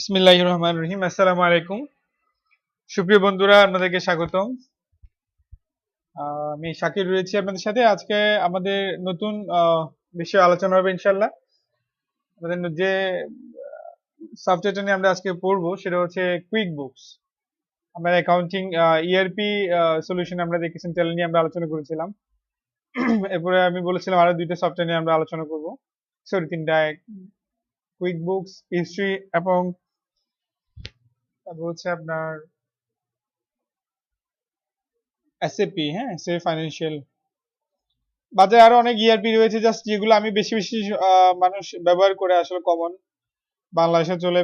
বিসমিল্লাহির রহমানির রহিম। আসসালামু আলাইকুম। সুপ্রিয় বন্ধুরা, আপনাদেরকে স্বাগতম। আমি শাকির রয়েছি আপনাদের সাথে। আজকে আমাদের নতুন বিষয়ে আলোচনা হবে ইনশাআল্লাহ। আমাদের যে সাবজেক্টটা নিয়ে আমরা আজকে পড়বো সেটা হচ্ছে কুইক বুকস। আমরা অ্যাকাউন্টিং ইআরপি সলিউশন আমরা দেখেছেন চ্যানেল নিয়ে আমরা আলোচনা করেছিলাম। এরপরে আমি বলেছিলাম আরো দুইটা সফটওয়্যার নিয়ে আমরা আলোচনা করব। সরি, তিনটা, কুইক বুকস, হিস্ট্রি এবং তারপর হচ্ছে আপনার এসএপি, হ্যাঁ, এসএপি ফাইন্যান্সিয়াল। বাজারে আরো অনেক ইআরপি রয়েছে, জাস্ট যেগুলো আমি বেশি বেশি মানুষ ব্যবহার করে, আসলে কমন। বাংলাদেশে চলে,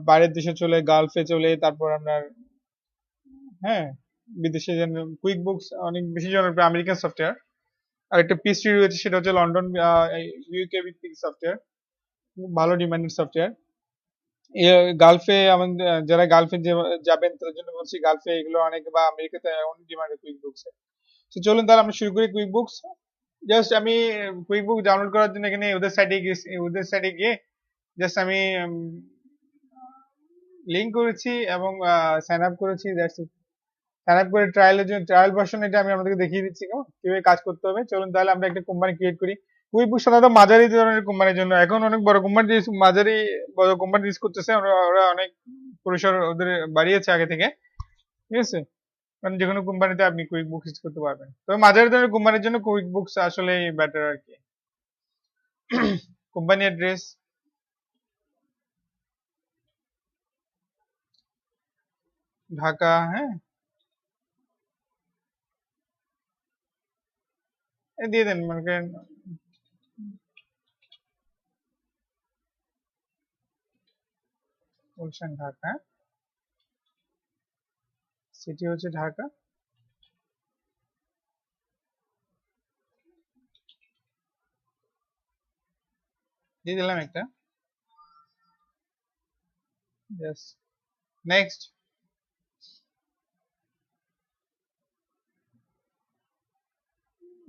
বাইরের দেশে চলে, গালফে চলে, তারপর আপনার, হ্যাঁ, বিদেশে যেন কুইক বুকস অনেক বেশি জনপ্রিয়, আমেরিকান সফটওয়্যার। আর একটা পিসি রয়েছে, সেটা হচ্ছে লন্ডন, ইউকে ভিত্তিক সফটওয়্যার, ভালো ডিমান্ডেড সফটওয়্যার। গালফে আমাদের যারা গালফে যাবেন তাদের জন্য বলছি, গালফে এগুলো অনেক, বা আমেরিকাতে অনেক ডিমান্ডেড কুইক বুকস। তো চলুন তাহলে আমরা শুরু করি কুইক বুকস। জাস্ট আমি কুইক বুক ডাউনলোড করার জন্য এখানে ওদের সাইটে গিয়ে জাস্ট আমি লিংক করেছি এবং সাইন আপ করেছি। That's it. সাইন আপ করে ট্রায়ালের জন্য, ট্রায়াল ভার্সন এটা আমি আপনাদেরকে দেখিয়ে দিচ্ছি কিভাবে কাজ করতে হবে। চলুন তাহলে আমরা একটা কোম্পানি ক্রিয়েট করি। কুইক বুক সাধারণত মাঝারি ধরনের কোম্পানির জন্য, এখন অনেক বড় কোম্পানি, মাঝারি বড় কোম্পানি ইউজ করতেছে, ওরা অনেক পরিসর ওদের বাড়িয়েছে আগে থেকে, ঠিক আছে। মানে যে কোনো কোম্পানিতে আপনি কুইক বুক ইউজ করতে পারবেন, তবে মাঝারি ধরনের কোম্পানির জন্য কুইক বুকস আসলে বেটার আর কি। কোম্পানি অ্যাড্রেস ঢাকা, হ্যাঁ, দিয়ে দেন, মনে করেন গুলশান, ঢাকা। সিটি হচ্ছে ঢাকা। দিয়ে দিলাম একটা। নেক্সট।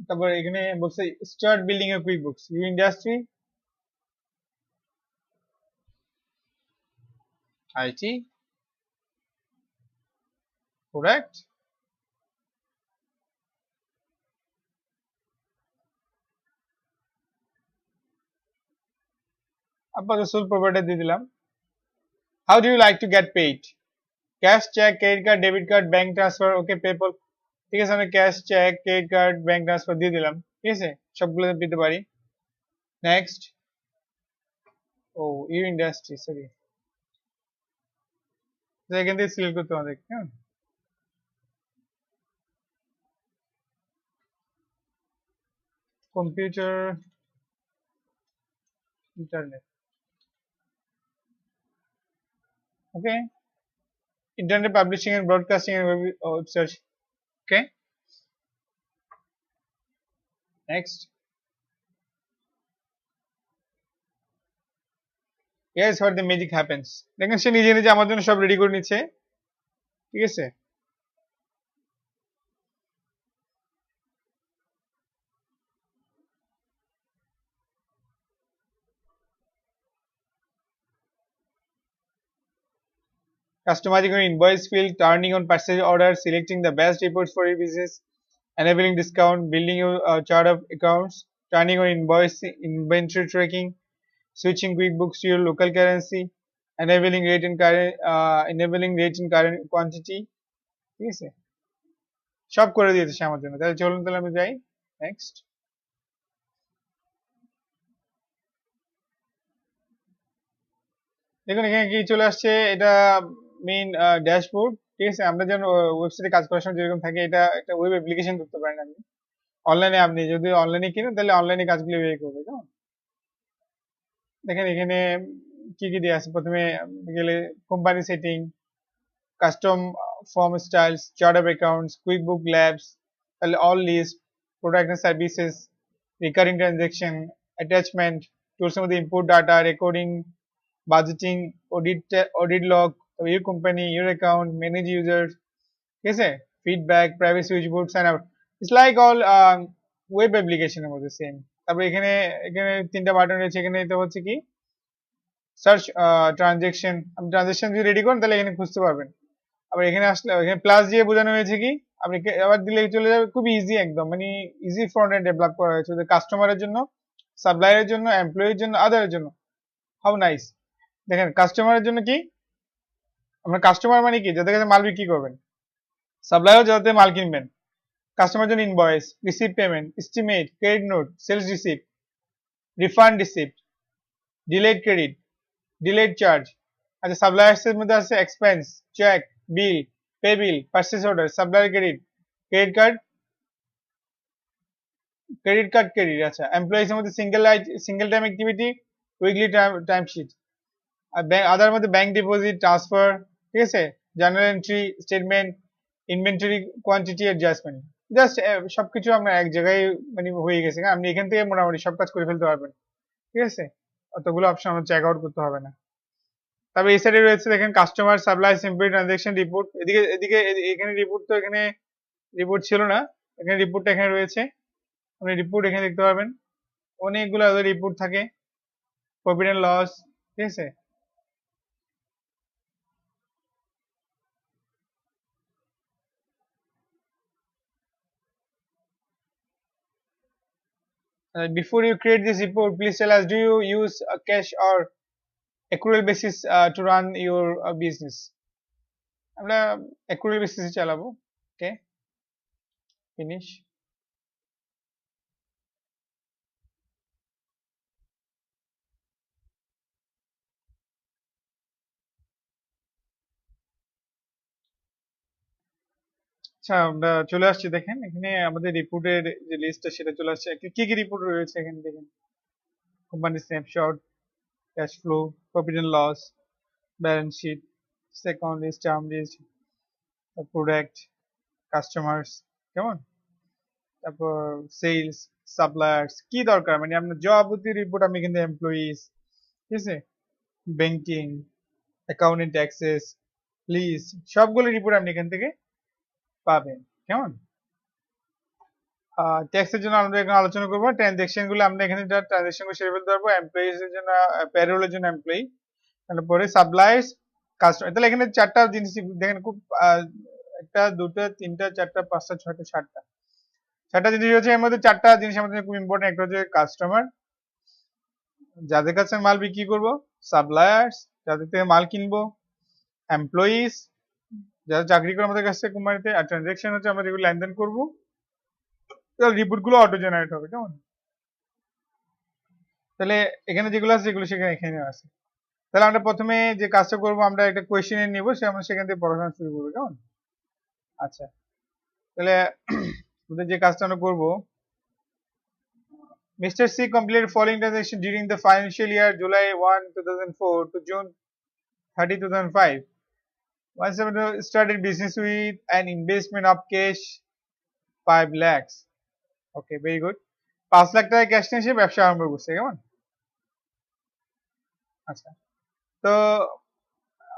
তারপর এখানে বলছে start building a quick books, you industry, IT, product. আপাতত সোল প্রোভাইডার দিয়ে দিলাম। How do you like to get paid? Cash, cheque, credit card, debit card, bank transfer, okay, PayPal. ঠিক আছে, আমি cash, cheque, credit card, bank transfer দিয়ে দিলাম। ঠিক আছে, সবগুলো দিতে পারি। নেক্সট। ও, ইউ ইন্ডাস্ট্রি, সরি, এখান থেকে সিলেক্ট করতে হবে, হ্যাঁ। Computer, internet, okay, internet publishing and broadcasting and web search, okay. Next. Here's where the magic happens. দেখেন সে নিজে নিজে আমার জন্য সব রেডি করে নিচ্ছে, ঠিক আছে। Customizing your invoice field, turning on purchase order, selecting the best reports for your business, enabling discount, building your chart of accounts, turning on invoice inventory tracking, switching QuickBooks to your local currency, enabling rate in current quantity, ঠিক আছে। সব করে দিয়েছে সে আমার জন্য। তাহলে চলুন তাহলে আমি যাই। নেক্সট। দেখুন এখানে কি চলে আসছে, এটা মেইন ড্যাশবোর্ড, ঠিক আছে। আমরা যেন ওয়েবসাইটে কাজ করার সময় যেরকম থাকে, এটা একটা ওয়েব অ্যাপ্লিকেশন করতে পারেন আপনি অনলাইনে। আপনি যদি অনলাইনে কিনেন তাহলে অনলাইনে কাজগুলো এভাবে করবে, কেমন। দেখেন এখানে কি কি দিয়ে আছে। প্রথমে গেলে company setting, custom form styles, chart of accounts, quick book labs, তাহলে all list, product and services, recurring transaction, attachment, টুলসের মধ্যে input data, recording, budgeting, audit log, your company, your account, manage users, ঠিক আছে, feedback, privacy, switchboard, sign out. It's like all web অ্যাপ্লিকেশনের মধ্যে same. তারপর এখানে এখানে তিনটা বাটন রয়েছে। এখানে এটা হচ্ছে কি সার্চ ট্রানজেকশন, আপনি ট্রানজেকশন যদি রেডি করেন তাহলে এখানে খুঁজতে পারবেন। আবার এখানে আসলে এখানে প্লাস দিয়ে বোঝানো হয়েছে কি আপনি আবার দিলে চলে যাবে, খুব ইজি একদম, মানে ইজি ফ্রন্ট এন্ড ডেভেলপ করা হয়েছে কাস্টমারের জন্য, সাপ্লায়ারের জন্য, এমপ্লয়ির জন্য, আদারের জন্য। How nice. দেখেন কাস্টমারের জন্য কি, আমরা কাস্টমার মানে কি যাদের কাছে মাল বিক্রি করবেন, সাপ্লায়ার যাদের মাল কিনবেন, কাস্টমার জন্য invoice, receive payment, estimate, credit note, sales receipt, refund receipt, delayed credit, delayed charge. আচ্ছা সাপ্লায়ার্স এর মধ্যে আছে expense, check, bill, pay bill, purchase order, supplier credit, credit card, credit. আচ্ছা এমপ্লয়িজ এর মধ্যে single time activity, weekly time sheet. আর other মধ্যে bank deposit, transfer, ঠিক আছে, journal entry, statement, inventory, quantity adjustment. Just সবকিছু আপনার এক জায়গায় মানে হয়ে গেছে, আপনি এখান থেকে মোটামুটি সব কাজ করে ফেলতে পারবেন, ঠিক আছে, অতগুলো অপশন আমরা চেক আউট করতে হবে না। তবে এই সাইডে রয়েছে দেখেন customer, supply, simple transaction report. এদিকে এদিকে এখানে রিপোর্ট, তো এখানে রিপোর্ট ছিল না, এখানে রিপোর্টটা এখানে রয়েছে, আপনি রিপোর্ট এখানে দেখতে পারবেন, অনেকগুলো রিপোর্ট থাকে, প্রফিট এন্ড লস, ঠিক আছে। Before you create this report, please tell us, do you use a cash or accrual basis to run your business? আমরা accrual basis এ চালাবো। ওকে, ফিনিশ। আচ্ছা আমরা চলে আসছি, দেখেন এখানে আমাদের রিপোর্টের যে লিস্টটা সেটা চলে আসছে। কি কি রিপোর্ট রয়েছে এখানে দেখেন, company snapshot, cash flow, profit and loss, balance sheet, account list, term list, product, customers, কেমন, তারপর সেলস, সাপ্লায়ার্স, কি দরকার মানে আপনার যাবতীয় রিপোর্ট আপনি কিন্তু এমপ্লয়িজ, ঠিক আছে, ব্যাংকিং, অ্যাকাউন্টিং, ট্যাক্সেস, লিস্ট, সবগুলো রিপোর্ট আপনি এখান থেকে পাবেন, কেমন। ট্যাক্সের জন্য আমরা এখানে আলোচনা করবো, ট্রানজেকশন গুলো আমরা এখানে ট্রানজেকশন গুলো সেরে ফেলতে পারবো, এমপ্লয়িজ এর জন্য প্যারোলের জন্য এমপ্লয়ি, তারপরে সাপ্লায়ার্স, কাস্টমার। তাহলে এখানে চারটা জিনিস দেখেন, খুব একটা, দুটো, তিনটা, চারটা, পাঁচটা, ছয়টা, সাতটা জিনিস হচ্ছে, এর মধ্যে চারটা জিনিস আমাদের খুব ইম্পর্টেন্ট। একটা হচ্ছে কাস্টমার, যাদের কাছে মাল বিক্রি করব, সাপ্লায়ার্স, যাদের থেকে মাল কিনবো, এমপ্লয়িজ, যারা চাকরি করে আমাদের কাছে কোম্পানিতে, আর ট্রানজেকশন হচ্ছে আমরা যেগুলো লেনদেন করবো, রিপোর্ট গুলো অটো জেনারেট হবে, কেমন। তাহলে এখানে যেগুলো আছে সেগুলো সেখানে এখানে আছে। তাহলে আমরা প্রথমে যে কাজটা করবো, আমরা একটা কোয়েশ্চেন নিবো, সে আমরা সেখান থেকে পড়াশোনা শুরু করবো, কেমন। আচ্ছা তাহলে আমাদের যে কাজটা আমরা করবো, Mr. C completed following transaction during the financial year July 1, 2004 to June 30, 2005. Once started business with an investment of cash 5 lakhs. Okay, very good. 5 lakh টাকা ক্যাশ নিয়ে সে ব্যবসা আরম্ভ করছে, কেমন। আচ্ছা, তো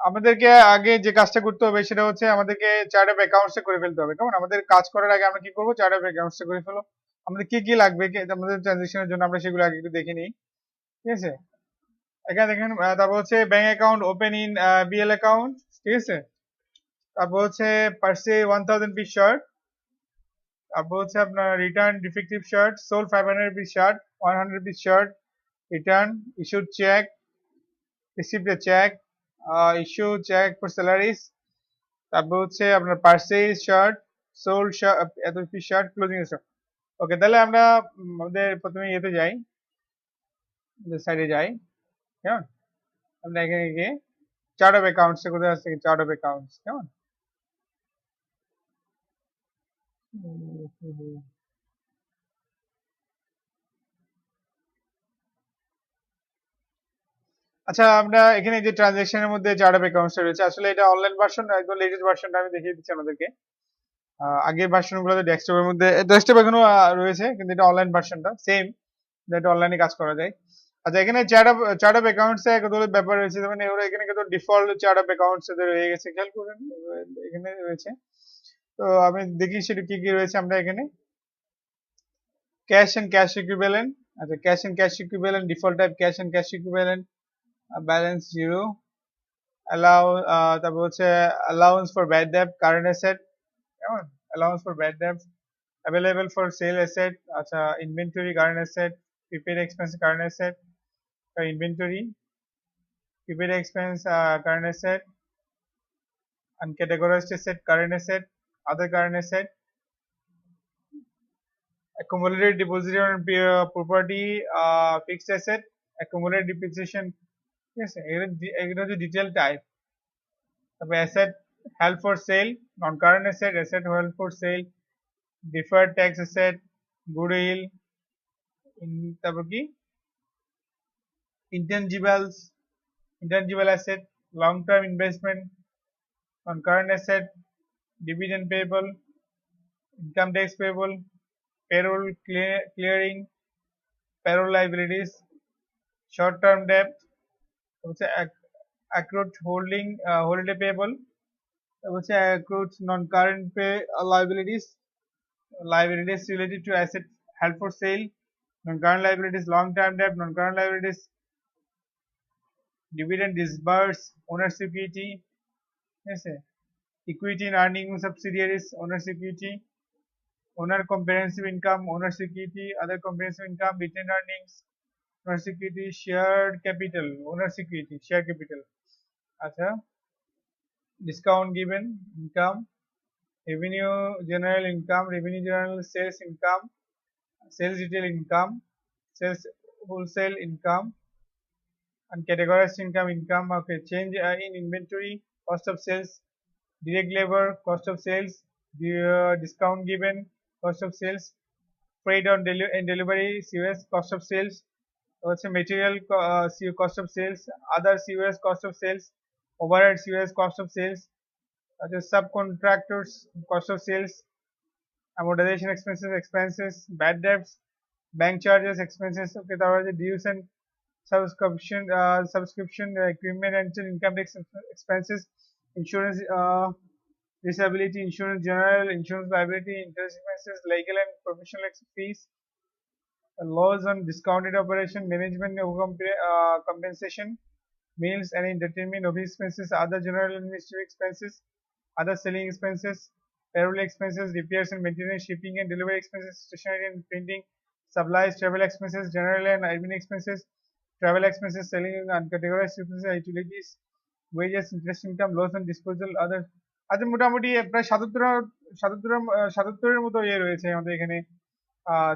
আমাদেরকে আগে যে কাজটা করতে হবে সেটা হচ্ছে আমাদেরকে চার্ট অফ অ্যাকাউন্টস করে ফেলতে হবে, কেমন। আমাদের কাজ করার আগে আমরা কি করবো, চার্ট অফ অ্যাকাউন্টস করে ফেলো। আমাদের কি কি লাগবে আমাদের ট্রানজেকশনের জন্য, আমরা সেগুলো আগে একটু দেখে নিই, ঠিক আছে। এখানে দেখেন, তারপর হচ্ছে bank account open in BL account, ঠিক আছে। তারপর হচ্ছে পার্সে 1000 পিস শার্ট, তারপর হচ্ছে আপনার return defective shirt, sold 500 piece shirt, 100 piece shirt, return, issued cheque, received a cheque, issue cheque for salaries, তারপর হচ্ছে আপনার পার্সেজ শার্ট, সোল্ড এত piece shirt, closing stock. Okay, তাহলে আমরা আমাদের প্রথমে ইয়েতে যাই, সাইডে যাই, কেমন। আমরা এখানে গিয়ে চার্ট অফ অ্যাকাউন্টস কোথায় আছে, চার্ট অফ অ্যাকাউন্টস, কেমন। আচ্ছা আমরা এখানে যে ট্রানজাকশনের মধ্যে চার্ট অফ অ্যাকাউন্টস রয়েছে, আসলে এটা অনলাইন ভার্সন, একদম লেটেস্ট ভার্সনটা আমি দেখিয়ে দিচ্ছি আমাদেরকে। আগের ভার্সন গুলোতে ডেস্কটপের মধ্যে, ডেস্কটপ এখনো রয়েছে, কিন্তু এটা অনলাইন ভার্সনটা সেম, যেটা অনলাইনে কাজ করা যায়। আচ্ছা এখানে চার্ট অফ অ্যাকাউন্টস এ কতগুলো ব্যাপার রয়েছে, মানে ওরা এখানে কত ডিফল্ট চার্ট অফ অ্যাকাউন্টস এদের রয়ে গেছে, খেয়াল করেন এখানে রয়েছে। তো আমি দেখি সেটা কি কি রয়েছে। আমরা এখানে ক্যাশ এন্ড ক্যাশ ইকুইভ্যালেন্ট, আচ্ছা cash and cash equivalent, default type cash and cash equivalent, balance zero, allow তারপর হচ্ছে allowance for bad debt current asset, কেমন, allowance for bad debt, available for sale asset, আচ্ছা inventory current asset, prepaid expense current asset, inventory, prepaid expense current asset, uncategorized asset current asset, other current asset, accumulated deposit on property fixed asset, accumulated depreciation, ঠিক আছে, এগুলো হচ্ছে detail type. তবে asset held for sale, non current asset, asset held for sale, deferred tax asset, goodwill, তারপর কি intangibles, intangible asset, long term investment, non current asset, dividend payable, income tax payable, payroll clearing, payroll liabilities, short term debt, হচ্ছে accrued holiday payable, হচ্ছে accrued non current pay liabilities, liabilities related to asset held for sale, non current liabilities, long term debt, non current liabilities, dividend disbursed, owner's equity, ঠিক আছে, equity in earning subsidiaries, owner's equity, owner comprehensive income, owner's equity, other comprehensive income, retained earnings, owner's equity, shared capital, owner's equity, share capital, আচ্ছা, discount given income, revenue general income, revenue general sales income, sales retail income, sales wholesale income, and categorized income, okay, change in inventory, cost of sales, direct labor, cost of sales, the discount given, cost of sales, freight on delivery, COS, cost of sales, also material cost of sales, other COS, cost of sales, overhead COS, cost of sales, the subcontractors, cost of sales, amortization expenses, bad debts, bank charges, expenses, okay, তারপর আছে dues and subscription equipment and income tax expenses, insurance, disability insurance, general insurance liability, interest expenses, legal and professional fees, laws on discounted operation, management compensation, meals and entertainment, office expenses, other general administrative expenses, other selling expenses, payroll expenses, repairs and maintenance, shipping and delivery expenses, stationery and printing, supplies, travel expenses, general and admin expenses, travel expenses, selling uncategorized expenses, utilities, wages, interest income, loss on disposal, other, আচ্ছা মোটামুটি প্রায় 77 এর মতো ইয়ে রয়েছে আমাদের এখানে,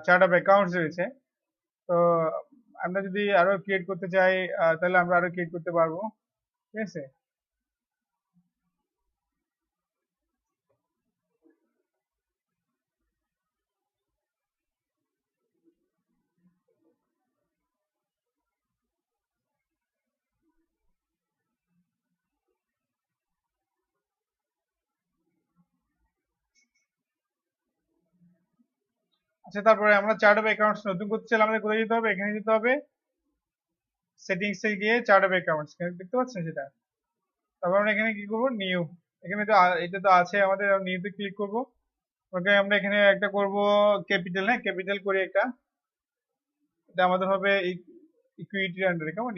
chart of accounts রয়েছে। তো আমরা যদি আরো ক্রিয়েট করতে চাই তাহলে আমরা আরো ক্রিয়েট করতে পারবো, ঠিক আছে। আচ্ছা তারপরে আমরা চার্ট অফ অ্যাকাউন্টস নতুন করতে চাইলে আমাদের কোথায় যেতে হবে, এখানে যেতে হবে, সেটিংস এ গিয়ে চার্ট অফ অ্যাকাউন্টস দেখতে পাচ্ছেন সেটা, তারপর আমরা এখানে কি করবো, নিউ, এখানে তো এটা তো আছে আমাদের, নিউতে ক্লিক করবো, ওকে আমরা এখানে একটা করব ক্যাপিটাল, হ্যাঁ ক্যাপিটাল করে একটা, এটা আমাদের হবে ইকুইটির আন্ডারে, কেমন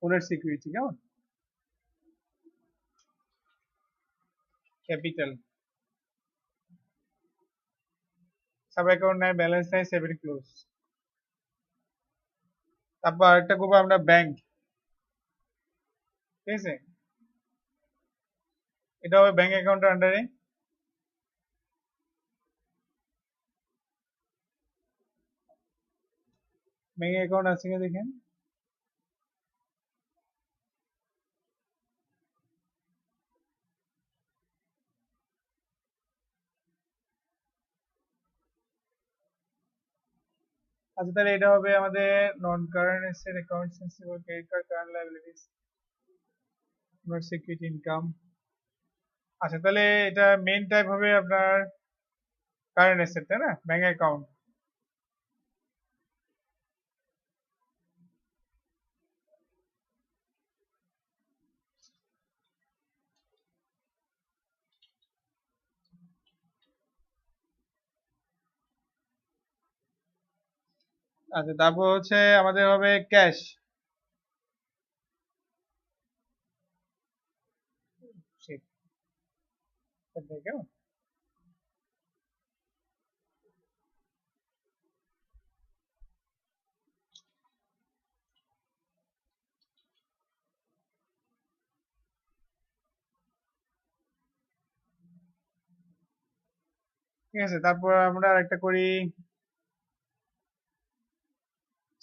ওনার সিকিউরিটি, কেমন ক্যাপিটাল, সাব অ্যাকাউন্ট নাই, ব্যালেন্স নাই, সেভ এন্ড ক্লোজ। তারপর আরেকটা করবো আমরা ব্যাংক, ঠিক আছে, এটা হবে ব্যাংক অ্যাকাউন্টের আন্ডারে, ব্যাংক অ্যাকাউন্ট আছে কিনা দেখেন, আচ্ছা তাহলে এটা হবে আমাদের নন current asset, account sensible, credit card, current liabilities, not security income. আচ্ছা তাহলে এটা মেইন টাইপ হবে আপনার কারেন্ট অ্যাসেট, তাই না, ব্যাংক অ্যাকাউন্ট। আচ্ছা, তারপর হচ্ছে আমাদের হবে ক্যাশ। কেমন? ঠিক আছে, তারপর আমরা আরেকটা করি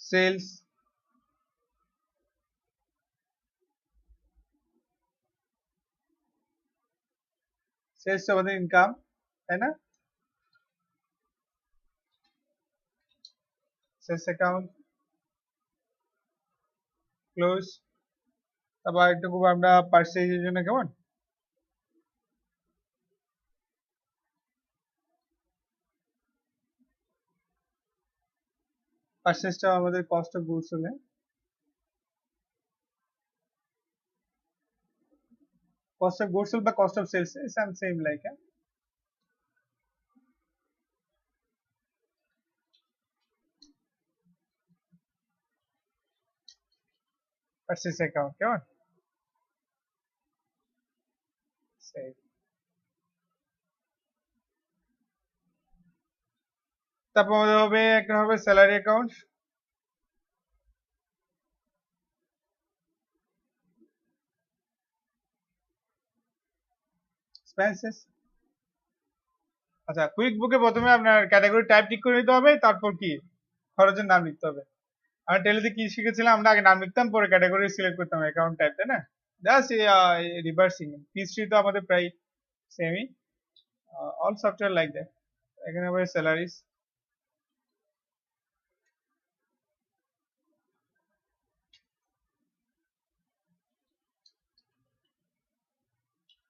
সেলস। সেলস আমাদের ইনকাম, তাই না? Sales account close. তারপর একটু করবো আমরা পার্সেজের জন্য, কেমন? পার্সেসটা আমাদের কস্ট অফ গুডস হলে cost of goods sold বা cost of sales is same like purchase account, কেমন? Same. তারপর আমাদের হবে একটা হবে স্যালারি অ্যাকাউন্ট, এক্সপেন্সেস। আচ্ছা, কুইক বুকে প্রথমে আপনার ক্যাটাগরি টাইপ ঠিক করে নিতে হবে, তারপর কি খরচের নাম লিখতে হবে। আমরা টেলিতে কি শিখেছিলাম, আমরা আগে নাম লিখতাম, পরে ক্যাটাগরি সিলেক্ট করতাম অ্যাকাউন্ট টাইপ, তাই না? Just reversing. হিস্ট্রি তো আমাদের প্রায় সেমই, অল সফটওয়্যার লাইক দ্যাট। এখানে হবে স্যালারিজ,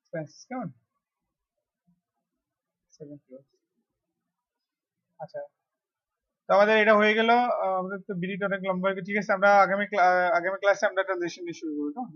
এক্সপেন্সেস, কেমন? Seven close. আচ্ছা, তো আমাদের এটা হয়ে গেল। আমাদের তো বিড়িটা অনেক লম্বা হয়ে গেছে। ঠিক আছে, আমরা আগামী ক্লাসে আমরা ট্রানজিশন দিয়ে শুরু করবো, কেমন?